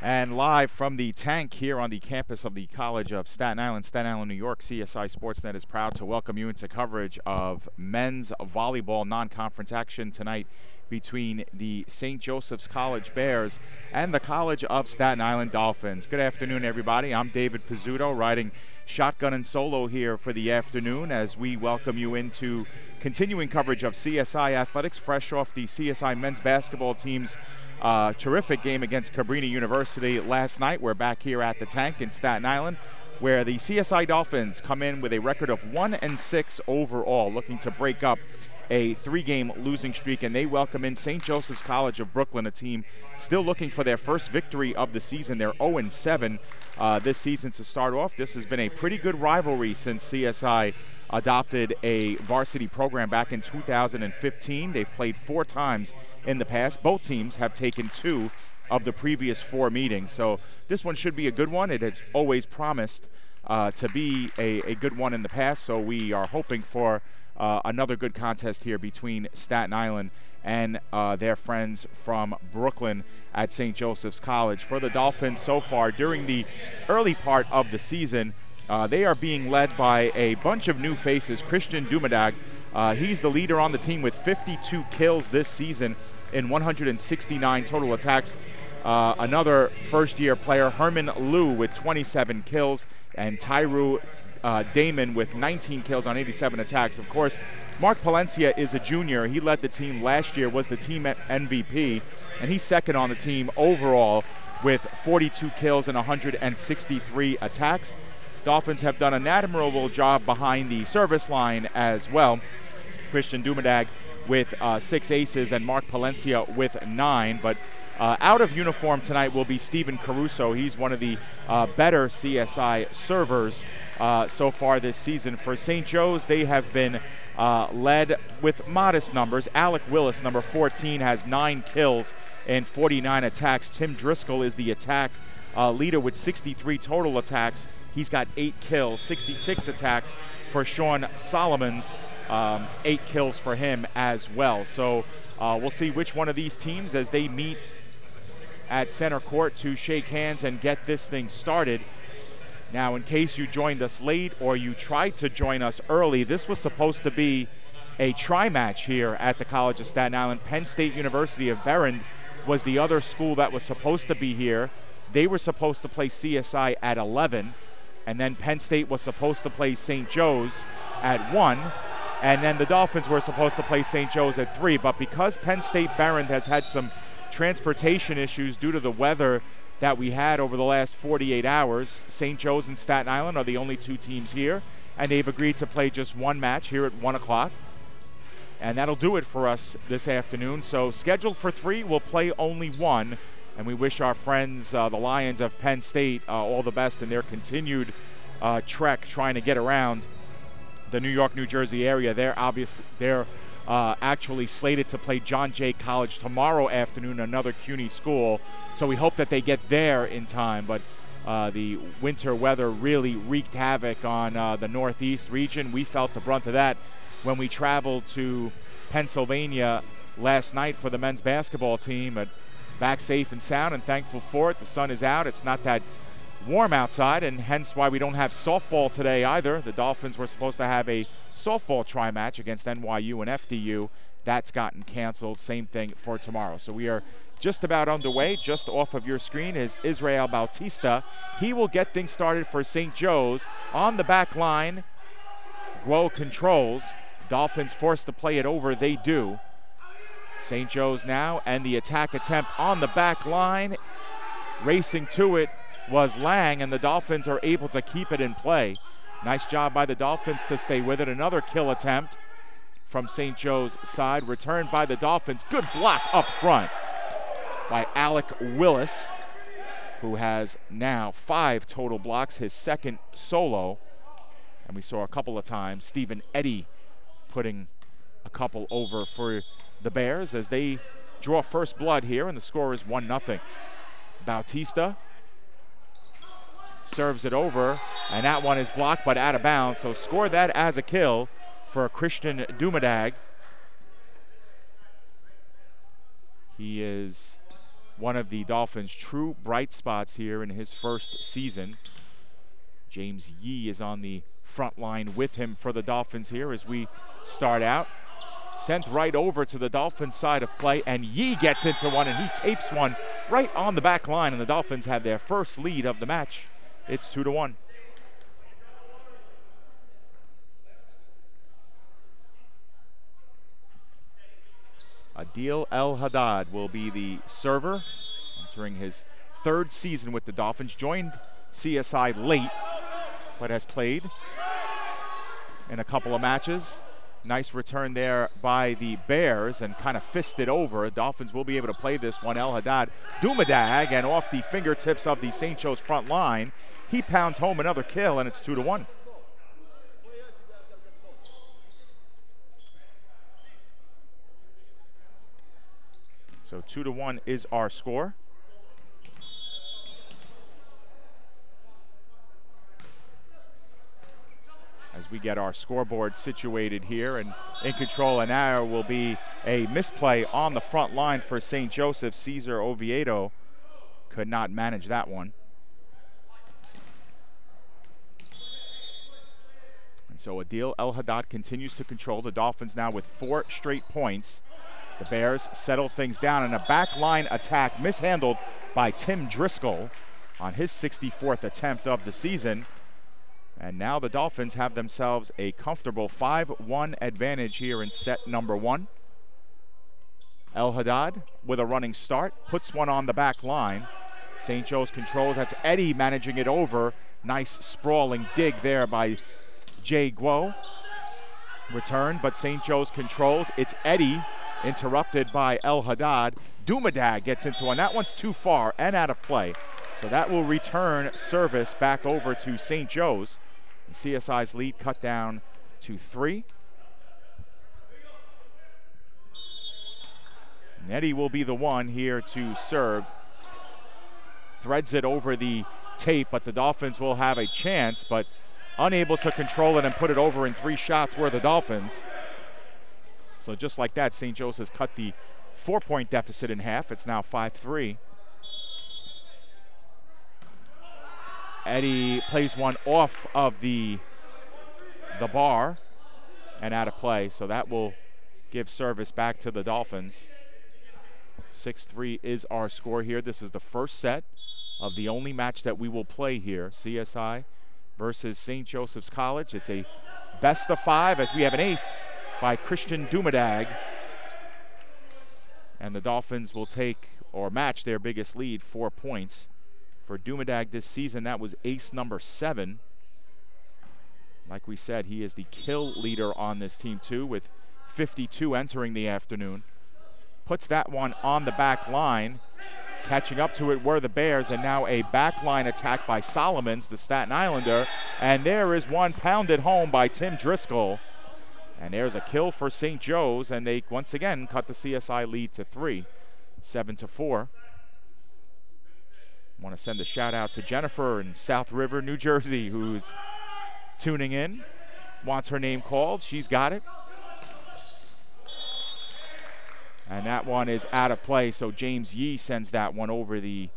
And live from the tank here on the campus of the College of Staten Island, New York, CSI Sportsnet is proud to welcome you into coverage of men's volleyball non-conference action tonight between the St. Joseph's College Bears and the College of Staten Island Dolphins. Good afternoon, everybody. I'm David Pizzuto, riding shotgun and solo here for the afternoon as we welcome you into continuing coverage of CSI Athletics, fresh off the CSI men's basketball team's terrific game against Cabrini University last night. We're back here at the tank in Staten Island, where the CSI Dolphins come in with a record of 1-6 overall, looking to break up a 3-game losing streak, and they welcome in St. Joseph's College of Brooklyn, a team still looking for their first victory of the season. They're 0-7 this season to start off. This has been a pretty good rivalry since CSI adopted a varsity program back in 2015. They've played 4 times in the past. Both teams have taken 2 of the previous 4 meetings, so this one should be a good one. It has always promised to be a good one in the past, so we are hoping for another good contest here between Staten Island and their friends from Brooklyn at St. Joseph's College. For the Dolphins so far during the early part of the season, they are being led by a bunch of new faces. Christian Dumadag, he's the leader on the team with 52 kills this season in 169 total attacks. Another first-year player, Herman Liu, with 27 kills, and Tyru Damon with 19 kills on 87 attacks. Of course, Mark Palencia is a junior. He led the team last year, was the team MVP, and he's second on the team overall with 42 kills and 163 attacks. Dolphins have done an admirable job behind the service line as well. Christian Dumadag with 6 aces and Mark Palencia with 9. But out of uniform tonight will be Steven Caruso. He's one of the better CSI servers so far this season. For St. Joe's, they have been led with modest numbers. Alec Willis, number 14, has 9 kills and 49 attacks. Tim Driscoll is the attack leader with 63 total attacks. He's got 8 kills, 66 attacks for Sean Solomons, 8 kills for him as well. So we'll see which one of these teams as they meet at center court to shake hands and get this thing started. Now, in case you joined us late or you tried to join us early, this was supposed to be a tri-match here at the College of Staten Island. Penn State University of Behrend was the other school that was supposed to be here. They were supposed to play CSI at 11. And then Penn State was supposed to play St. Joe's at 1. And then the Dolphins were supposed to play St. Joe's at 3. But because Penn State Behrend has had some transportation issues due to the weather that we had over the last 48 hours, St. Joe's and Staten Island are the only 2 teams here. And they've agreed to play just 1 match here at 1 o'clock. And that'll do it for us this afternoon. So scheduled for 3, we'll play only 1. And we wish our friends, the Lions of Penn State, all the best in their continued trek trying to get around the New York, New Jersey area. They're actually slated to play John Jay College tomorrow afternoon, another CUNY school. So we hope that they get there in time. But the winter weather really wreaked havoc on the Northeast region. We felt the brunt of that when we traveled to Pennsylvania last night for the men's basketball team. But back safe and sound and thankful for it. The sun is out. It's not that warm outside, and hence why we don't have softball today either. The Dolphins were supposed to have a softball tri-match against NYU and FDU. That's gotten canceled. Same thing for tomorrow. So we are just about underway. Just off of your screen is Israel Bautista. He will get things started for St. Joe's. On the back line, Guo controls. Dolphins forced to play it over. They do. St. Joe's now, and the attack attempt on the back line. Racing to it was Lang, and the Dolphins are able to keep it in play. Nice job by the Dolphins to stay with it. Another kill attempt from St. Joe's side, returned by the Dolphins. Good block up front by Alec Willis, who has now 5 total blocks, his second solo. And we saw a couple of times Stephen Eddy putting a couple over for the Bears as they draw first blood here, and the score is 1-0. Bautista serves it over, and that one is blocked but out of bounds. So score that as a kill for Christian Dumadag. He is one of the Dolphins' true bright spots here in his first season. James Yee is on the front line with him for the Dolphins here as we start out. Sent right over to the Dolphins side of play, and Yee gets into one, and he tapes one right on the back line, and the Dolphins have their first lead of the match. It's 2-1. Adil El-Haddad will be the server, entering his third season with the Dolphins. Joined CSI late, but has played in a couple of matches. Nice return there by the Bears and kind of fisted over. Dolphins will be able to play this one. El-Haddad, Dumadag, and off the fingertips of the St. Joe's front line, he pounds home another kill, and it's 2-1. So 2-1 is our score. As we get our scoreboard situated here, and in control, and now will be a misplay on the front line for St. Joseph. Cesar Oviedo could not manage that one. And so Adil El-Haddad continues to control the Dolphins now with 4 straight points. The Bears settle things down in a backline attack mishandled by Tim Driscoll on his 64th attempt of the season. And now the Dolphins have themselves a comfortable 5-1 advantage here in set number 1. El-Haddad with a running start, puts one on the back line. St. Joe's controls, that's Eddie managing it over. Nice sprawling dig there by Jay Guo. Return, but St. Joe's controls. It's Eddie, interrupted by El-Haddad. Dumadag gets into one. That one's too far and out of play. So that will return service back over to St. Joe's. And CSI's lead cut down to 3. And Eddie will be the one here to serve. Threads it over the tape, but the Dolphins will have a chance, but unable to control it and put it over in 3 shots were the Dolphins. So just like that, St. Joe's has cut the 4-point deficit in half. It's now 5-3. Eddie plays one off of the bar and out of play, so that will give service back to the Dolphins. 6-3 is our score here. This is the first set of the only match that we will play here, CSI versus St. Joseph's College. It's a best of 5 as we have an ace by Christian Dumadag. And the Dolphins will take or match their biggest lead, 4 points. For Dumadag this season, that was ace number 7. Like we said, he is the kill leader on this team too, with 52 entering the afternoon. Puts that one on the back line. Catching up to it were the Bears, and now a backline attack by Solomons, the Staten Islander. And there is one pounded home by Tim Driscoll. And there's a kill for St. Joe's, and they once again cut the CSI lead to 3, 7-4. Want to send a shout out to Jennifer in South River, New Jersey, who's tuning in, wants her name called. She's got it. And that one is out of play, so James Yee sends that one over the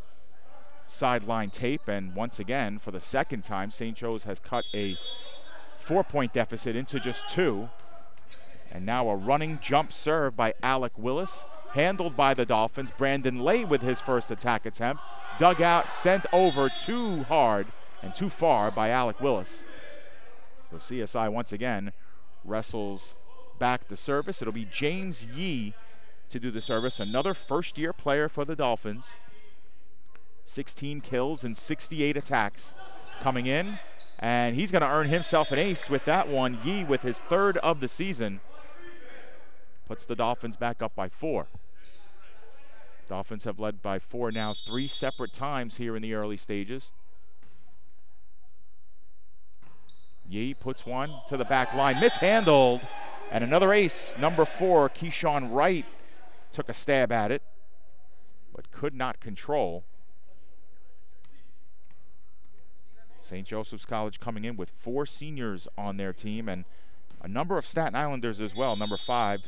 sideline tape. And once again, for the second time, St. Joe's has cut a 4-point deficit into just 2. And now a running jump serve by Alec Willis, handled by the Dolphins. Brandon Lay with his first attack attempt. Dug out, sent over too hard and too far by Alec Willis. So CSI once again wrestles back the service. It'll be James Yee to do the service. Another first-year player for the Dolphins. 16 kills and 68 attacks coming in. And he's going to earn himself an ace with that one. Yee with his 3rd of the season puts the Dolphins back up by 4. Dolphins have led by 4 now 3 separate times here in the early stages. Yee puts one to the back line, mishandled, and another ace. Number 4, Keyshawn Wright, took a stab at it, but could not control. St. Joseph's College coming in with 4 seniors on their team and a number of Staten Islanders as well. Number 5,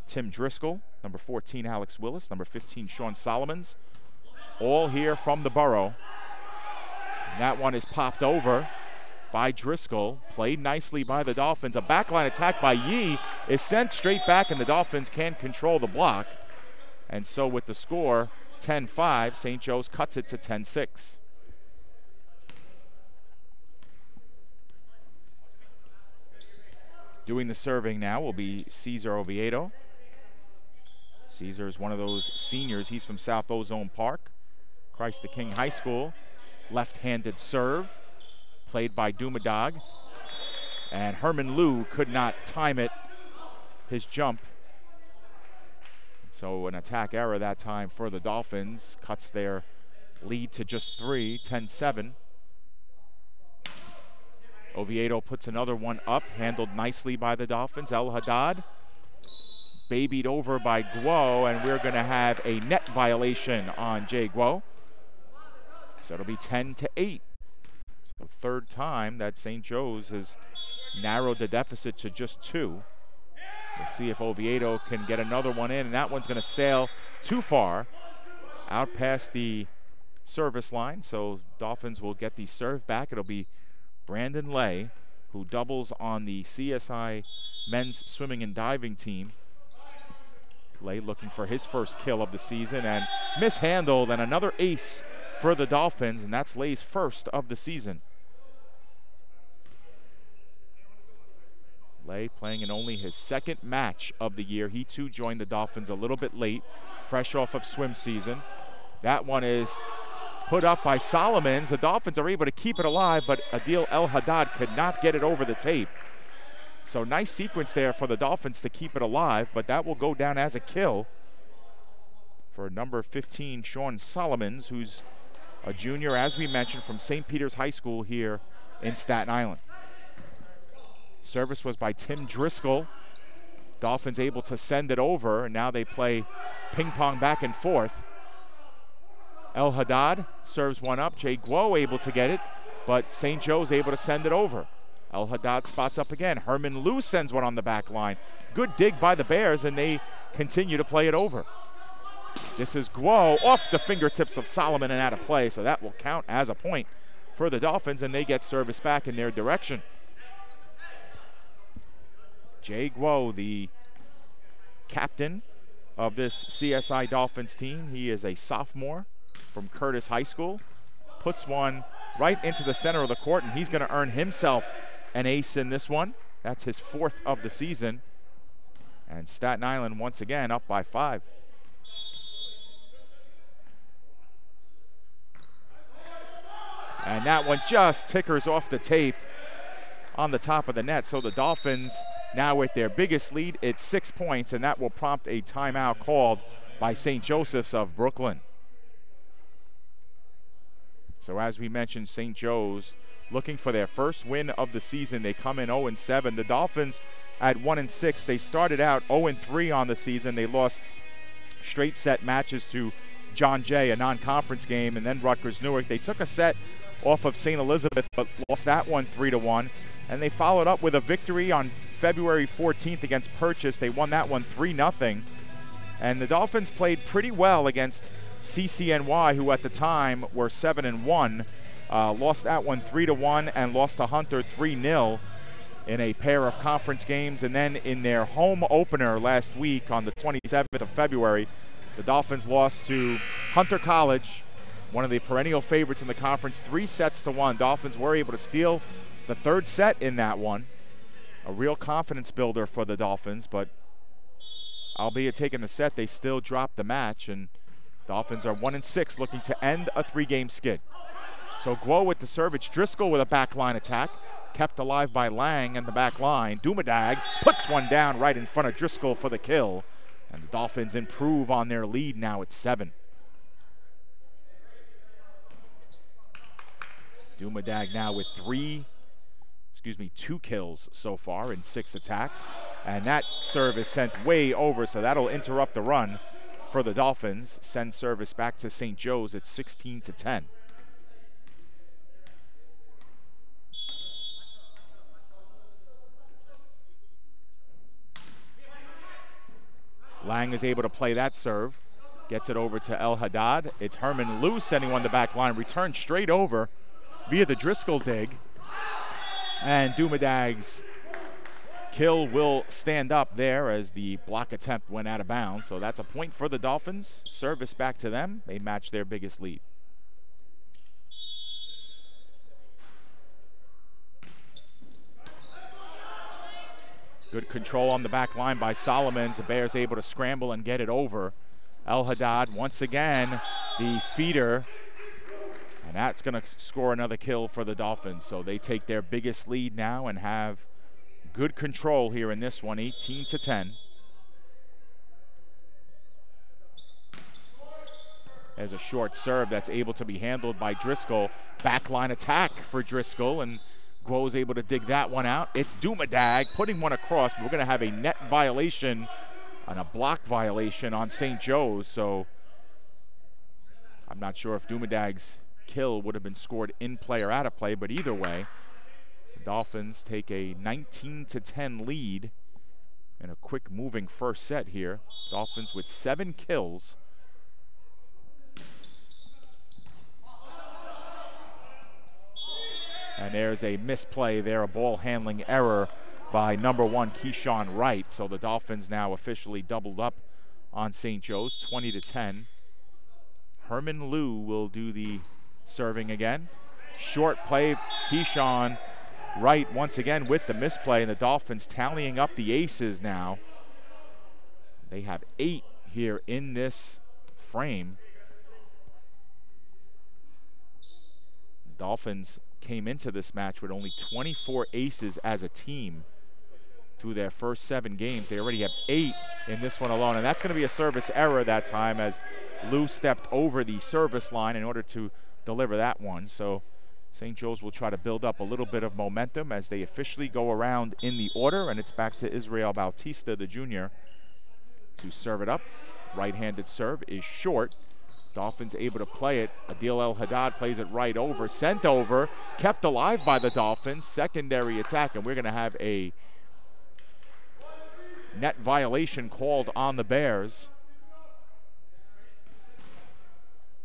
Tim Driscoll. Number 14, Alex Willis. Number 15, Sean Solomons. all here from the borough. And that one is popped over by Driscoll. Played nicely by the Dolphins. A backline attack by Yee is sent straight back, and the Dolphins can't control the block. And so with the score 10-5, St. Joe's cuts it to 10-6. Doing the serving now will be Cesar Oviedo. Cesar is one of those seniors. He's from South Ozone Park, Christ the King High School. Left-handed serve, played by Dumadag. And Herman Liu could not time it, his jump. So an attack error that time for the Dolphins. Cuts their lead to just 3, 10-7. Oviedo puts another one up, handled nicely by the Dolphins. El Haddad babied over by Guo, and we're going to have a net violation on Jay Guo. So it'll be 10-8. So third time that St. Joe's has narrowed the deficit to just 2. We'll see if Oviedo can get another one in, and that one's going to sail too far out past the service line. So Dolphins will get the serve back. It'll be Brandon Lay, who doubles on the CSI men's swimming and diving team. Lay looking for his first kill of the season and mishandled, and another ace for the Dolphins, and that's Lay's first of the season. Lay playing in only his second match of the year. He too joined the Dolphins a little bit late, fresh off of swim season. That one is put up by Solomons. The Dolphins are able to keep it alive, but Adil El Haddad could not get it over the tape. So nice sequence there for the Dolphins to keep it alive, but that will go down as a kill for number 15, Sean Solomons, who's a junior, as we mentioned, from St. Peter's High School here in Staten Island. Service was by Tim Driscoll. Dolphins able to send it over, and now they play ping pong back and forth. El Haddad serves one up. Jay Guo able to get it, but St. Joe's able to send it over. El Haddad spots up again. Herman Liu sends one on the back line. Good dig by the Bears, and they continue to play it over. This is Guo off the fingertips of Solomon and out of play, so that will count as a point for the Dolphins, and they get service back in their direction. Jay Guo, the captain of this CSI Dolphins team. He is a sophomore from Curtis High School. Puts one right into the center of the court, and he's going to earn himself an ace in this one. That's his 4th of the season. And Staten Island once again up by 5. And that one just tickers off the tape on the top of the net. So the Dolphins now with their biggest lead, it's 6 points, and that will prompt a timeout called by St. Joseph's of Brooklyn. So as we mentioned, St. Joe's looking for their first win of the season. They come in 0-7. The Dolphins at 1-6. They started out 0-3 on the season. They lost straight set matches to John Jay, a non-conference game, and then Rutgers Newark. They took a set off of St. Elizabeth, but lost that one 3-1. And they followed up with a victory on February 14th against Purchase. They won that one 3-0. And the Dolphins played pretty well against CCNY, who at the time were 7-1. Lost that one 3-1 and lost to Hunter 3-0 in a pair of conference games. And then in their home opener last week on the 27th of February, the Dolphins lost to Hunter College, one of the perennial favorites in the conference, 3-1. Dolphins were able to steal the third set in that one. A real confidence builder for the Dolphins, but albeit taking the set, they still dropped the match, and Dolphins are 1-6, looking to end a 3-game skid. So Guo with the serve. It's Driscoll with a backline attack, kept alive by Lang and the back line. Dumadag puts one down right in front of Driscoll for the kill, and the Dolphins improve on their lead now at 7. Dumadag now with 2 kills so far in 6 attacks. And that serve is sent way over, so that'll interrupt the run for the Dolphins. Send service back to St. Joe's at 16-10. Lang is able to play that serve. Gets it over to El Haddad. It's Herman Liu sending one the back line. Returned straight over via the Driscoll dig. And Dumadag's kill will stand up there as the block attempt went out of bounds. So that's a point for the Dolphins. Service back to them. They match their biggest lead. Good control on the back line by Solomons. The Bears able to scramble and get it over. El Haddad once again, the feeder. And that's going to score another kill for the Dolphins. So they take their biggest lead now and have good control here in this one, 18-10. There's a short serve that's able to be handled by Driscoll. Backline attack for Driscoll, and Guo's able to dig that one out. It's Dumadag putting one across, but we're going to have a net violation and a block violation on St. Joe's. So I'm not sure if Dumadag's kill would have been scored in play or out of play, but either way, the Dolphins take a 19-10 lead in a quick moving first set here. Dolphins with 7 kills. And there's a misplay there, a ball handling error by number 1, Keyshawn Wright. So the Dolphins now officially doubled up on St. Joe's, 20-10. Herman Liu will do the serving again. Short play, Keyshawn Wright once again with the misplay, and the Dolphins tallying up the aces now. They have 8 here in this frame. Dolphins came into this match with only 24 aces as a team through their first 7 games. They already have 8 in this one alone, and that's going to be a service error that time as Liu stepped over the service line in order to deliver that one. So St. Joe's will try to build up a little bit of momentum as they officially go around in the order, and it's back to Israel Bautista, the junior, to serve it up. Right-handed serve is short. Dolphins able to play it. Adil El Haddad plays it right over, sent over, kept alive by the Dolphins. Secondary attack, and we're going to have a net violation called on the Bears.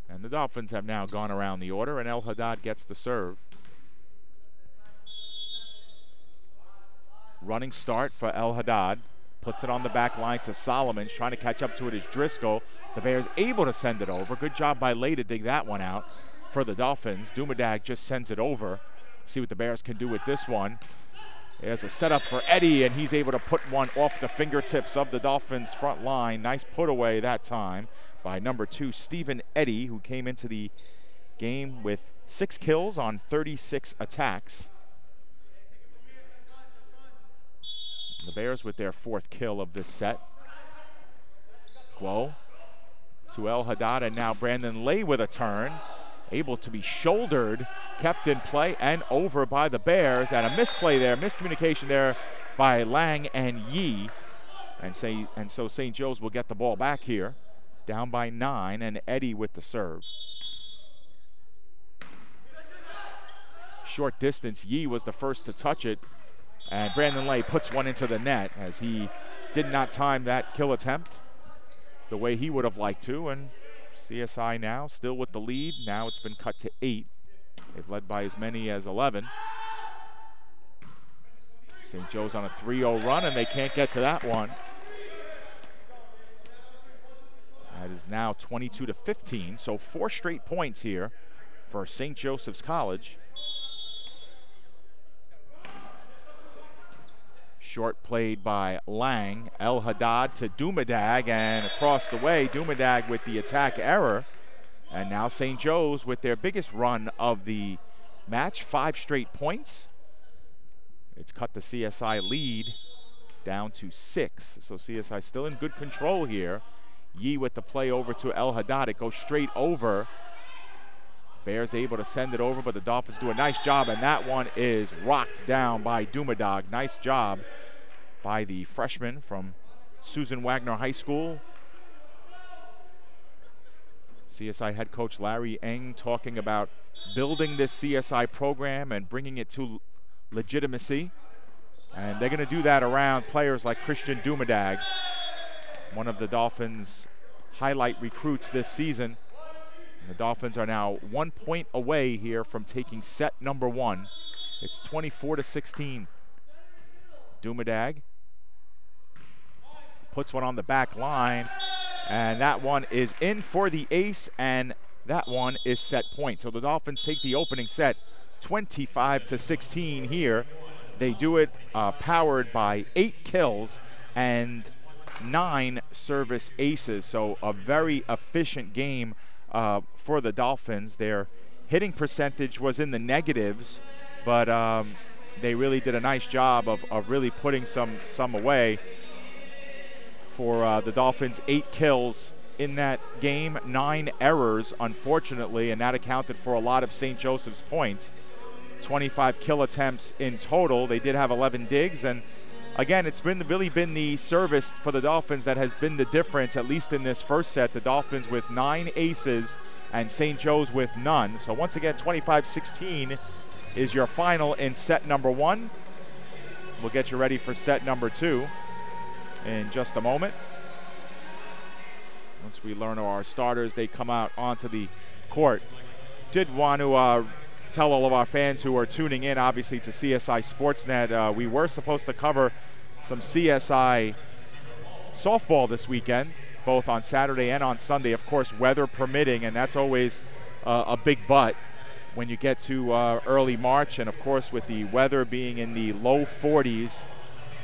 And the Dolphins have now gone around the order, and El Haddad gets the serve. Running start for El Haddad. Puts it on the back line to Solomon. Trying to catch up to it is Driscoll. The Bears able to send it over. Good job by Lay to dig that one out for the Dolphins. Dumadag just sends it over. See what the Bears can do with this one. There's a setup for Eddie, and he's able to put one off the fingertips of the Dolphins' front line. Nice put away that time by number 2, Stephen Eddy, who came into the game with 6 kills on 36 attacks. The Bears with their 4th kill of this set. Guo to El Haddad, and now Brandon Lay with a turn. Able to be shouldered, kept in play and over by the Bears, and a misplay there, miscommunication there by Lang and Yi. And so St. Joe's will get the ball back here, down by 9, and Eddie with the serve. Short distance, Yi was the first to touch it, and Brandon Lay puts one into the net as he did not time that kill attempt the way he would have liked to, and CSI now still with the lead. Now it's been cut to 8. They've led by as many as 11. St. Joe's on a 3-0 run, and they can't get to that one. That is now 22-15, so 4 straight points here for St. Joseph's College. Short played by Lang. El Haddad to Dumadag, and across the way, Dumadag with the attack error. And now St. Joe's with their biggest run of the match, 5 straight points. It's cut the CSI lead down to 6. So CSI still in good control here. Yi with the play over to El Haddad. It goes straight over. Bears able to send it over, but the Dolphins do a nice job, and that one is rocked down by Dumadag. Nice job by the freshman from Susan Wagner High School. CSI head coach Larry Eng talking about building this CSI program and bringing it to legitimacy. And they're going to do that around players like Christian Dumadag, one of the Dolphins' highlight recruits this season. And the Dolphins are now 1 point away here from taking set number 1. It's 24-16. Dumadag puts one on the back line, and that one is in for the ace, and that one is set point. So the Dolphins take the opening set 25-16 here. They do it powered by 8 kills and 9 service aces. So a very efficient game for the Dolphins. Their hitting percentage was in the negatives, but they really did a nice job of really putting some away. For the Dolphins, 8 kills in that game, 9 errors, unfortunately, and that accounted for a lot of St. Joseph's points. 25 kill attempts in total. They did have 11 digs, and again, it's really been the service for the Dolphins that has been the difference, at least in this first set. The Dolphins with 9 aces and St. Joe's with none. So once again, 25-16 is your final in set number 1. We'll get you ready for set number 2 in just a moment. Once we learn our starters, they come out onto the court. Did want to tell all of our fans who are tuning in, obviously, to CSI Sportsnet, we were supposed to cover some CSI softball this weekend, both on Saturday and on Sunday, of course, weather permitting, and that's always a big but when you get to early March, and of course with the weather being in the low 40s,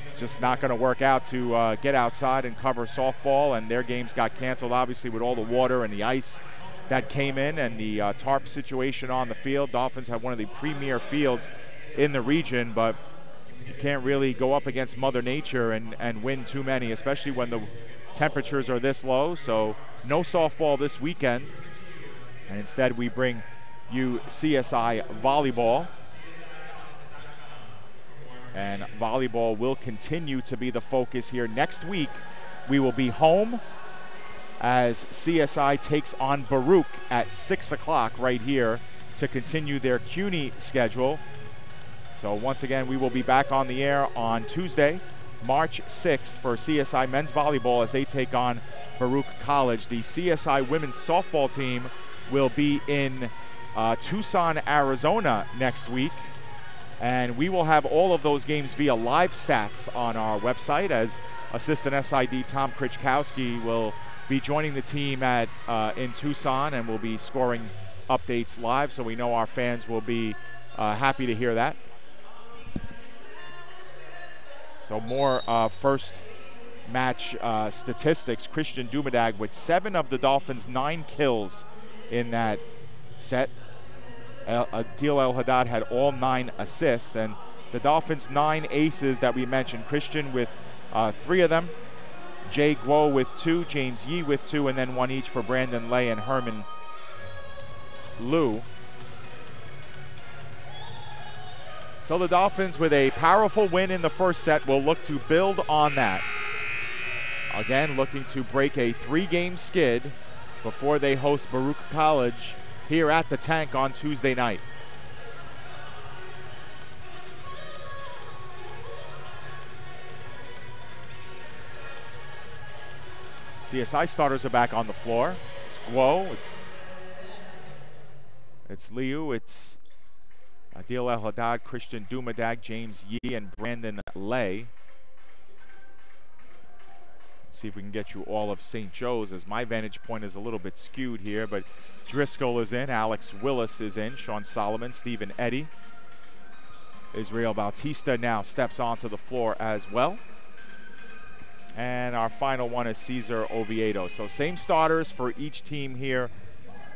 it's just not going to work out to get outside and cover softball, and their games got canceled, obviously, with all the water and the ice that came in and the tarp situation on the field. Dolphins have one of the premier fields in the region, but you can't really go up against Mother Nature and win too many, especially when the temperatures are this low. So no softball this weekend, and instead we bring you CSI volleyball. And volleyball will continue to be the focus here. Next week, we will be home as CSI takes on Baruch at 6 o'clock right here to continue their CUNY schedule. So once again, we will be back on the air on Tuesday, March 6th for CSI men's volleyball as they take on Baruch College. The CSI women's softball team will be in Tucson, Arizona next week. And we will have all of those games via live stats on our website, as assistant SID Tom Krichkowski will be joining the team in Tucson, and will be scoring updates live, so we know our fans will be happy to hear that. So more first match statistics. Christian Dumadag with 7 of the Dolphins' 9 kills in that set. Adil El-Haddad had all 9 assists, and the Dolphins' 9 aces that we mentioned. Christian with 3 of them, Jay Guo with 2, James Yee with 2, and then 1 each for Brandon Lay and Herman Liu. So the Dolphins, with a powerful win in the first set, will look to build on that. Again, looking to break a 3-game skid before they host Baruch College here at the Tank on Tuesday night. CSI starters are back on the floor. It's Guo, it's Liu, it's Adil El-Haddad, Christian Dumadag, James Yee, and Brandon Lay. See if we can get you all of St. Joe's, as my vantage point is a little bit skewed here, but Driscoll is in, Alex Willis is in, Sean Solomon, Stephen Eddy. Israel Bautista now steps onto the floor as well. And our final one is Cesar Oviedo. So same starters for each team here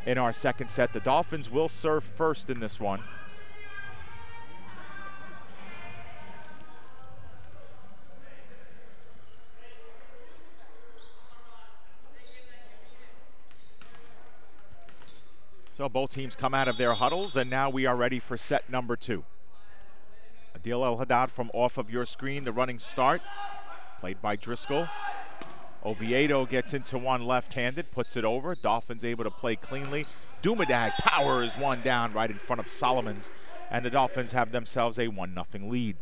in our second set. The Dolphins will serve first in this one. So both teams come out of their huddles, and now we are ready for set number 2. Adil El-Haddad from off of your screen, the running start, played by Driscoll. Oviedo gets into one left-handed, puts it over. Dolphins able to play cleanly. Dumadag powers one down right in front of Solomons, and the Dolphins have themselves a 1-0 lead.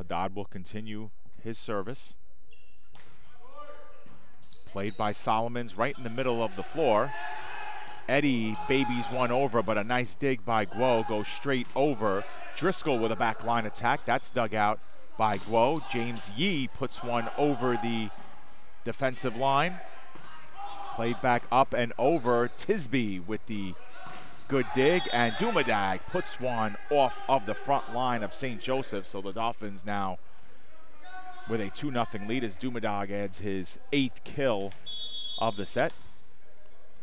Haddad will continue his service. Played by Solomons right in the middle of the floor. Eddie babies one over, but a nice dig by Guo goes straight over. Driscoll with a backline attack. That's dug out by Guo. James Yee puts one over the defensive line. Played back up and over. Tisby with the good dig, and Dumadag puts one off of the front line of St. Joseph. So the Dolphins now with a 2-0 lead as Dumadag adds his 8th kill of the set.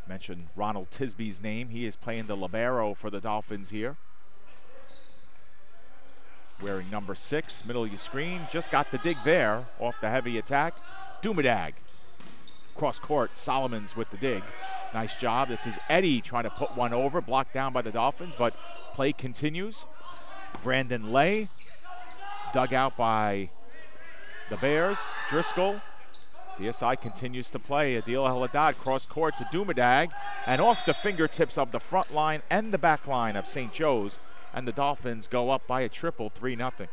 Mentioned Ronald Tisby's name. He is playing the libero for the Dolphins here. Wearing number 6, middle of your screen. Just got the dig there off the heavy attack. Dumadag. Cross court, Solomons with the dig. Nice job. This is Eddie trying to put one over. Blocked down by the Dolphins, but play continues. Brandon Lay. Dug out by the Bears. Driscoll. CSI continues to play. Adil El-Haddad cross court to Dumadag, and off the fingertips of the front line and the back line of St. Joe's, and the Dolphins go up by a triple, 3-0.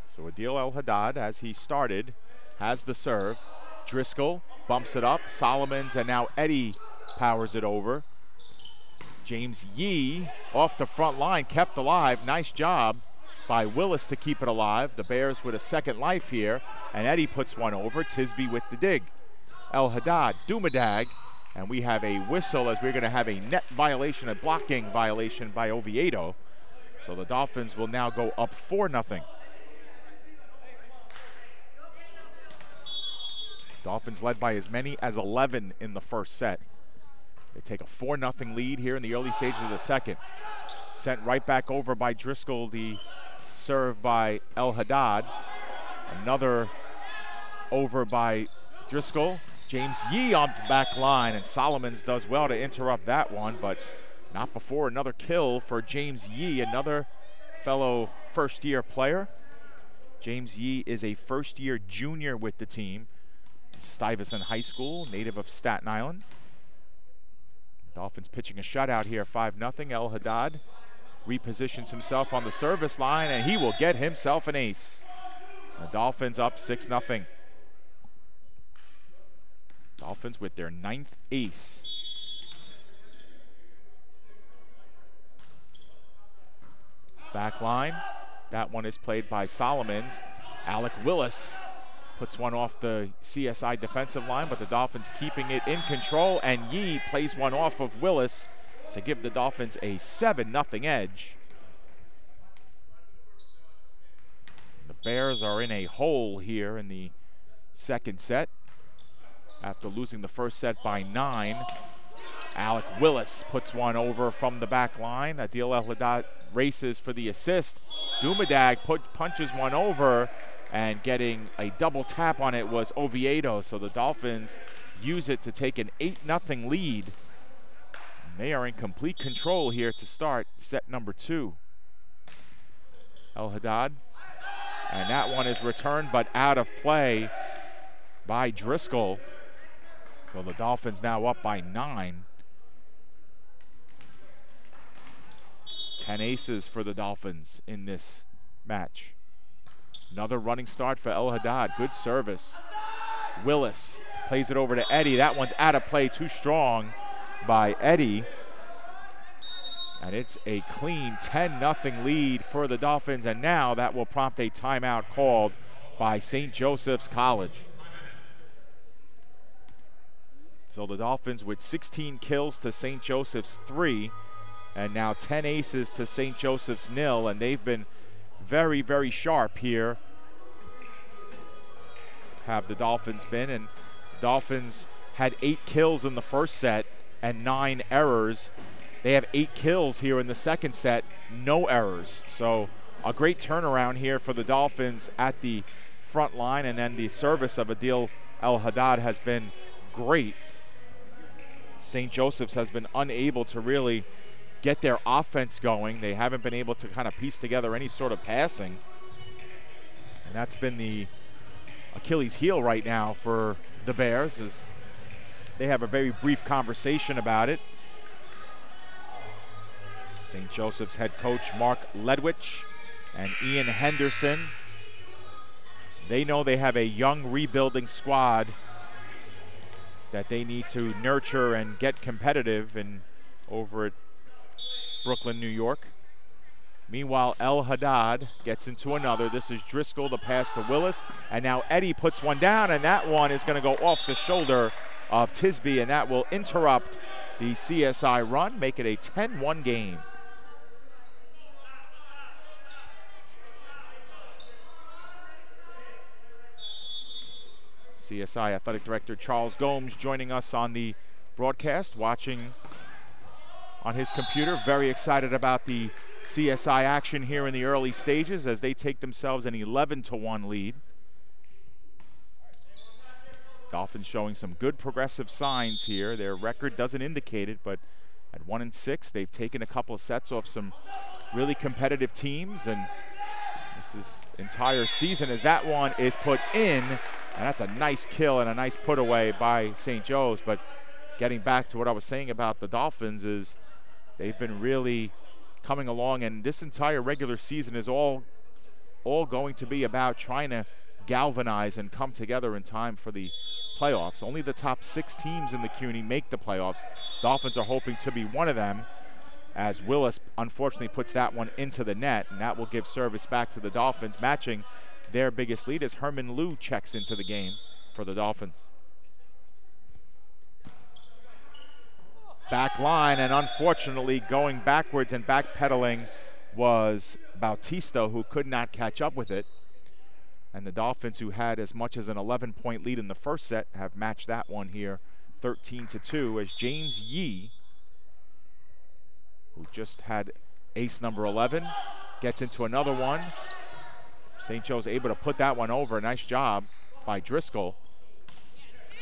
So Adil El-Haddad, as he started, has the serve. Driscoll bumps it up. Solomons, and now Eddie powers it over. James Yee off the front line, kept alive. Nice job by Willis to keep it alive. The Bears with a second life here, and Eddie puts one over. Tisby with the dig. El-Haddad, Dumadag, and we have a whistle as we're going to have a net violation, a blocking violation by Oviedo. So the Dolphins will now go up 4-0. Dolphins led by as many as 11 in the first set. They take a 4-0 lead here in the early stages of the second. Sent right back over by Driscoll, the serve by El-Haddad. Another over by Driscoll. James Yee on the back line, and Solomons does well to interrupt that one, but not before another kill for James Yee, another fellow first-year player. James Yee is a first-year junior with the team. Stuyvesant High School, native of Staten Island. Dolphins pitching a shutout here, 5-0. El-Haddad repositions himself on the service line, and he will get himself an ace. The Dolphins up 6-0. Dolphins with their 9th ace. Back line. That one is played by Solomons. Alec Willis puts one off the CSI defensive line, but the Dolphins keeping it in control, and Yee plays one off of Willis to give the Dolphins a 7-0 edge. The Bears are in a hole here in the second set after losing the first set by 9. Alec Willis puts one over from the back line. Adil El-Haddad races for the assist. Dumadag punches one over, and getting a double tap on it was Oviedo, so the Dolphins use it to take an 8-0 lead. And they are in complete control here to start set number 2. El-Haddad, and that one is returned but out of play by Driscoll. So the Dolphins now up by 9. 10 aces for the Dolphins in this match. Another running start for El-Haddad. Good service. Willis plays it over to Eddie. That one's out of play, too strong by Eddie. And it's a clean 10-0 lead for the Dolphins, and now that will prompt a timeout called by St. Joseph's College. So the Dolphins with 16 kills to St. Joseph's 3, and now 10 aces to St. Joseph's 0, and they've been very, very sharp here, have the Dolphins been. And Dolphins had 8 kills in the first set and 9 errors. They have 8 kills here in the second set, no errors. So a great turnaround here for the Dolphins at the front line, and then the service of Adil El-Haddad has been great. St. Joseph's has been unable to really get their offense going. They haven't been able to kind of piece together any sort of passing. And that's been the Achilles heel right now for the Bears, is They have a very brief conversation about it. St. Joseph's head coach Mark Ledwich and Ian Henderson. They know they have a young rebuilding squad that they need to nurture and get competitive over at Brooklyn, New York. Meanwhile, El Haddad gets into another. This is Driscoll, the pass to Willis. And now Eddie puts one down, and that one is going to go off the shoulder of Tisby, and that will interrupt the CSI run, make it a 10-1 game. CSI Athletic Director Charles Gomes joining us on the broadcast, watching on his computer. Very excited about the CSI action here in the early stages as they take themselves an 11-1 lead. Dolphins showing some good progressive signs here. Their record doesn't indicate it, but at 1-6, they've taken a couple of sets off some really competitive teams, and this is entire season as that one is put in, and that's a nice kill and a nice put away by St. Joe's. But getting back to what I was saying about the Dolphins is they've been really coming along, and this entire regular season is all going to be about trying to galvanize and come together in time for the playoffs. Only the top 6 teams in the CUNY make the playoffs. Dolphins are hoping to be one of them, as Willis unfortunately puts that one into the net, and that will give service back to the Dolphins, matching their biggest lead as Herman Liu checks into the game for the Dolphins. Back line, and unfortunately going backwards and backpedaling was Bautista, who could not catch up with it. And the Dolphins, who had as much as an 11-point lead in the first set, have matched that one here 13-2 as James Yee, who just had ace number 11, gets into another one. St. Joe's able to put that one over. Nice job by Driscoll.